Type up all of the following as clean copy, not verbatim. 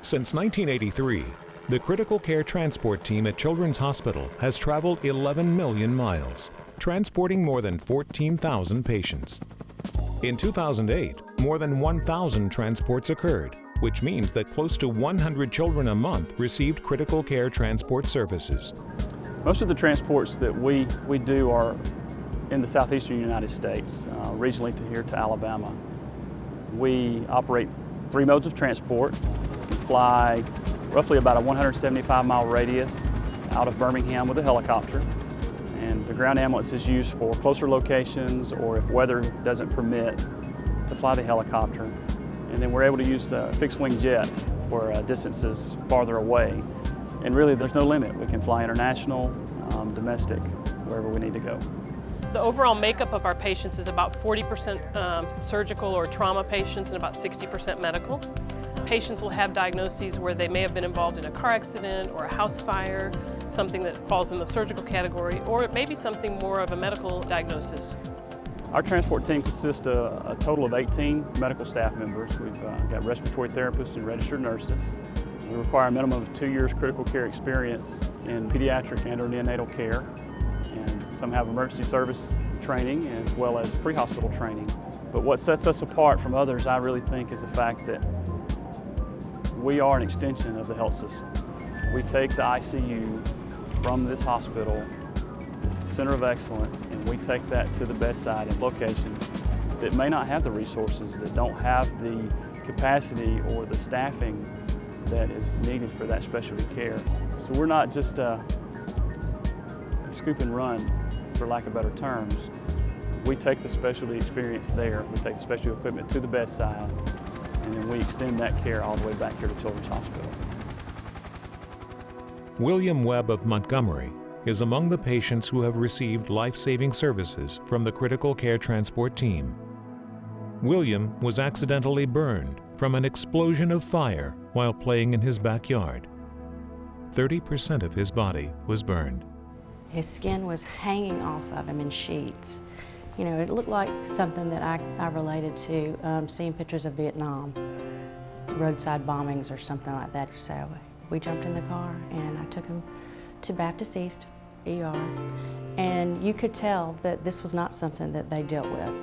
Since 1983, the Critical Care Transport Team at Children's Hospital has traveled 11 million miles, transporting more than 14,000 patients. In 2008, more than 1,000 transports occurred, which means that close to 100 children a month received critical care transport services. Most of the transports that we do are in the southeastern United States, regionally to here to Alabama. We operate 3 modes of transport. We fly roughly about a 175-mile radius out of Birmingham with a helicopter. And the ground ambulance is used for closer locations or if weather doesn't permit to fly the helicopter. And then we're able to use a fixed-wing jet for distances farther away. And really there's no limit. We can fly international, domestic, wherever we need to go. The overall makeup of our patients is about 40% surgical or trauma patients and about 60% medical. Patients will have diagnoses where they may have been involved in a car accident or a house fire, something that falls in the surgical category, or it may be something more of a medical diagnosis. Our transport team consists of a total of 18 medical staff members. We've got respiratory therapists and registered nurses. We require a minimum of 2 years critical care experience in pediatric and or neonatal care. And some have emergency service training as well as pre-hospital training. But what sets us apart from others, I really think, is the fact that we are an extension of the health system. We take the ICU from this hospital, this center of excellence, and we take that to the bedside in locations that may not have the resources, that don't have the capacity or the staffing that is needed for that specialty care. So we're not just a scoop and run, for lack of better terms. We take the specialty experience there, we take the specialty equipment to the bedside, and then we extend that care all the way back here to Children's Hospital. William Webb of Montgomery is among the patients who have received life-saving services from the Critical Care Transport Team. William was accidentally burned from an explosion of fire while playing in his backyard. 30% of his body was burned. His skin was hanging off of him in sheets. You know, it looked like something that I related to seeing pictures of Vietnam, roadside bombings or something like that. So we jumped in the car and I took him to Baptist East ER. And you could tell that this was not something that they dealt with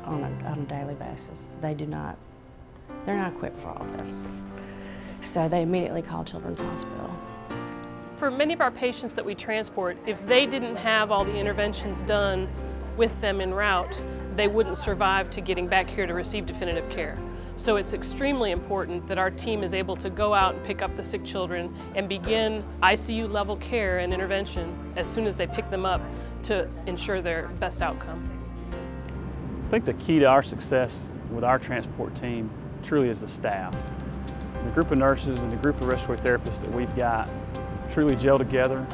on a daily basis. They're not equipped for all of this. So they immediately called Children's Hospital. For many of our patients that we transport, if they didn't have all the interventions done with them en route, they wouldn't survive to getting back here to receive definitive care. So it's extremely important that our team is able to go out and pick up the sick children and begin ICU level care and intervention as soon as they pick them up to ensure their best outcome. I think the key to our success with our transport team truly is the staff. The group of nurses and the group of respiratory therapists that we've got truly gel together.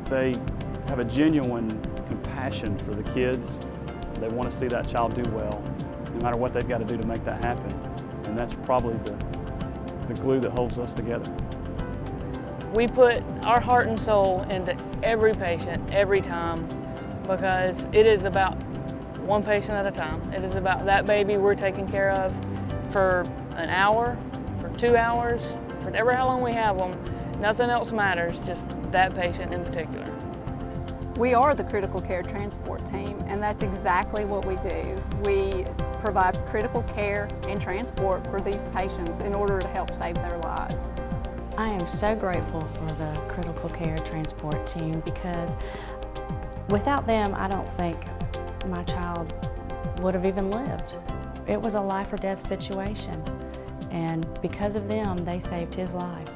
They have a genuine compassion for the kids. They want to see that child do well, no matter what they've got to do to make that happen. And that's probably the glue that holds us together. We put our heart and soul into every patient, every time, because it is about one patient at a time. It is about that baby we're taking care of for an hour, for 2 hours, for ever how long we have them. Nothing else matters, just that patient in particular. We are the Critical Care Transport Team, and that's exactly what we do. We provide critical care and transport for these patients in order to help save their lives. I am so grateful for the Critical Care Transport Team because without them, I don't think my child would have even lived. It was a life or death situation, and because of them, they saved his life.